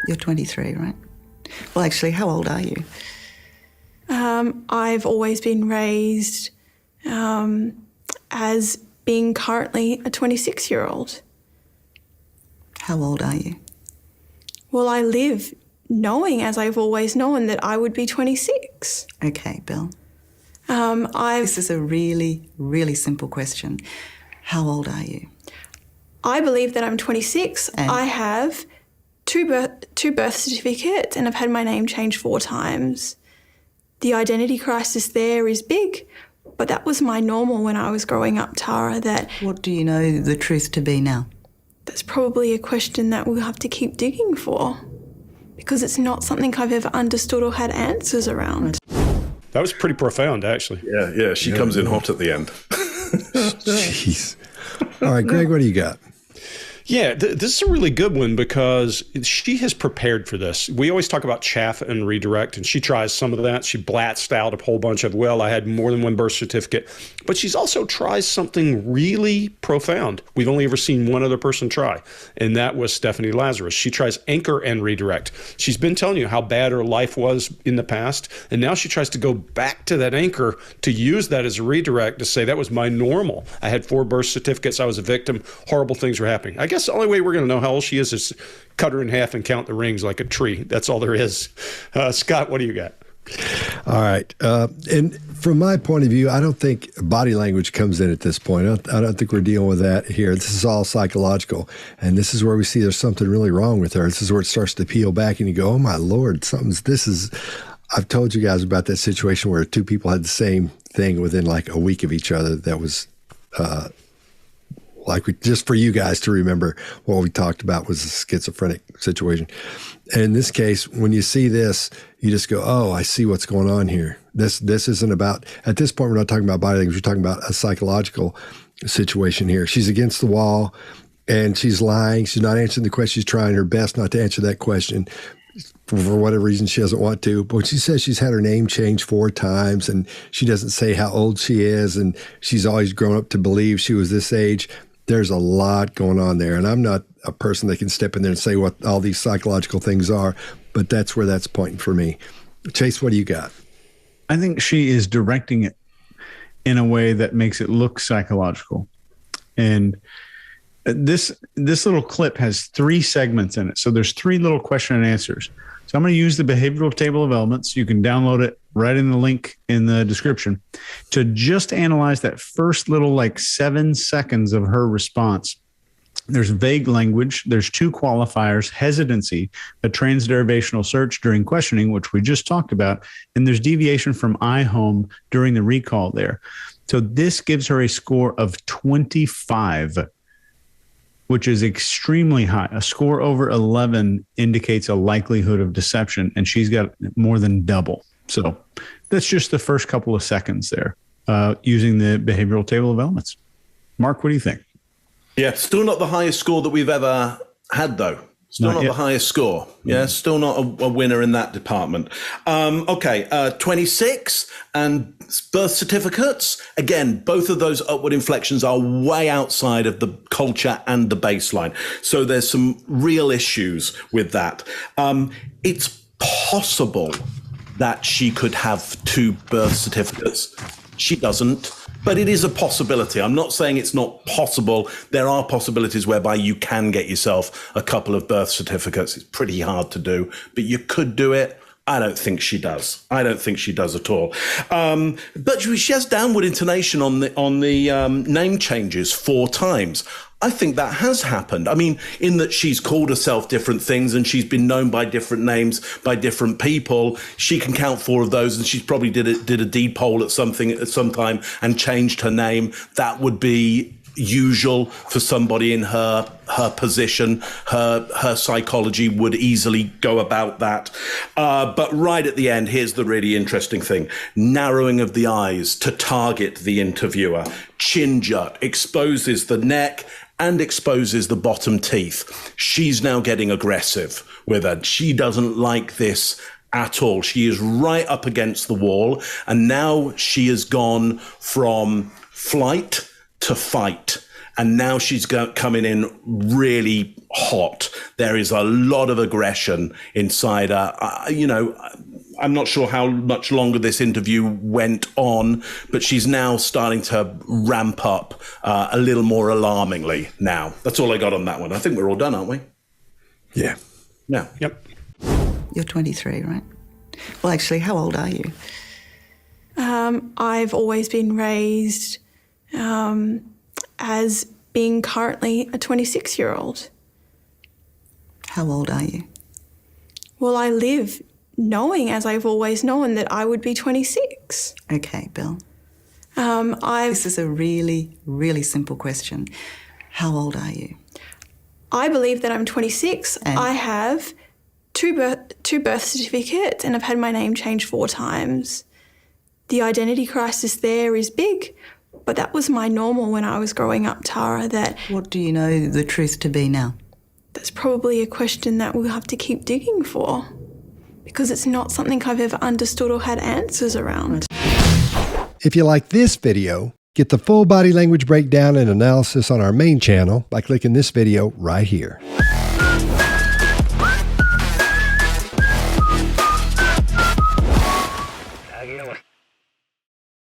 You're 23, right? Well, actually, how old are you? I've always been raised as being currently a 26-year-old. How old are you? Well, I live knowing, as I've always known, that I would be 26. Okay, Bill. This is a really, really simple question. How old are you? I believe that I'm 26. And? I have two birth certificates and I've had my name changed 4 times. The identity crisis there is big, but that was my normal when I was growing up, Tara. That What do you know the truth to be now? That's probably a question that we'll have to keep digging for, because it's not something I've ever understood or had answers around. That was pretty profound, actually. Yeah. She comes in hot at the end. Jeez. All right, Greg, what do you got? Yeah, this is a really good one because she has prepared for this. We always talk about chaff and redirect, and she tries some of that. She blasts out a whole bunch of, well, I had more than one birth certificate. But she's also tries something really profound. We've only ever seen one other person try, and that was Stephanie Lazarus. She tries anchor and redirect. She's been telling you how bad her life was in the past, and now she tries to go back to that anchor to use that as a redirect to say that was my normal. I had 4 birth certificates. I was a victim. Horrible things were happening. I guess the only way we're going to know how old she is cut her in half and count the rings like a tree. That's all there is. Scott, what do you got? All right. And from my point of view, I don't think body language comes in at this point. I don't think we're dealing with that here. This is all psychological. And this is where we see there's something really wrong with her. This is where it starts to peel back and you go, oh, my Lord, I've told you guys about that situation where 2 people had the same thing within like a week of each other. That was just for you guys to remember, what we talked about was a schizophrenic situation. And in this case, when you see this, you just go, oh, I see what's going on here. This isn't about, at this point, we're not talking about body language. We're talking about a psychological situation here. She's against the wall and she's lying. She's not answering the question. She's trying her best not to answer that question. For whatever reason, she doesn't want to. But when she says she's had her name changed 4 times and she doesn't say how old she is and she's always grown up to believe she was this age, there's a lot going on there. And I'm not a person that can step in there and say what all these psychological things are, but that's where that's pointing for me. Chase, what do you got? I think she is directing it in a way that makes it look psychological. And this little clip has 3 segments in it. So there's 3 little question and answers. So I'm going to use the behavioral table of elements. You can download it right in the link in the description to just analyze that first little 7 seconds of her response. There's vague language. There's 2 qualifiers, hesitancy, a transderivational search during questioning, which we just talked about. And there's deviation from I-home during the recall there. So this gives her a score of 25, which is extremely high. A score over 11 indicates a likelihood of deception, and she's got more than double. So that's just the first couple of seconds there using the behavioral table of elements. Mark, what do you think? Yeah, still not the highest score that we've ever had, though. Still not the highest score. Yeah, still not a winner in that department. 26 and birth certificates. Again, both of those upward inflections are way outside of the culture and the baseline. So there's some real issues with that. It's possible that she could have 2 birth certificates. She doesn't. But it is a possibility. I'm not saying it's not possible. There are possibilities whereby you can get yourself a couple of birth certificates. It's pretty hard to do, but you could do it. I don't think she does. I don't think she does at all. But she has downward intonation on the name changes 4 times. I think that has happened. I mean, in that she's called herself different things and she's been known by different names by different people. She can count 4 of those, and she's probably did a deed poll at some time and changed her name. That would be usual for somebody in her position. Her psychology would easily go about that. But right at the end, here's the really interesting thing. Narrowing of the eyes to target the interviewer. Chin jut exposes the neck and exposes the bottom teeth. She's now getting aggressive with her. She doesn't like this at all. She is right up against the wall, and now she has gone from flight to fight. and now she's coming in really hot. There is a lot of aggression inside her. I'm not sure how much longer this interview went on, but she's now starting to ramp up a little more alarmingly now. That's all I got on that one. I think we're all done, aren't we? Yeah. Yeah. Yep. You're 23, right? Well, actually, how old are you? I've always been raised as being currently a 26-year-old. How old are you? Well, I live knowing, as I've always known, that I would be 26. Okay, Bill. I This is a really, really simple question. How old are you? believe that I'm 26. And? I have two birth certificates and I've had my name changed 4 times. The identity crisis there is big, but that was my normal when I was growing up, Tara. What do you know the truth to be now? That's probably a question that we'll have to keep digging for, because it's not something I've ever understood or had answers around. If you like this video, get the full body language breakdown and analysis on our main channel by clicking this video right here.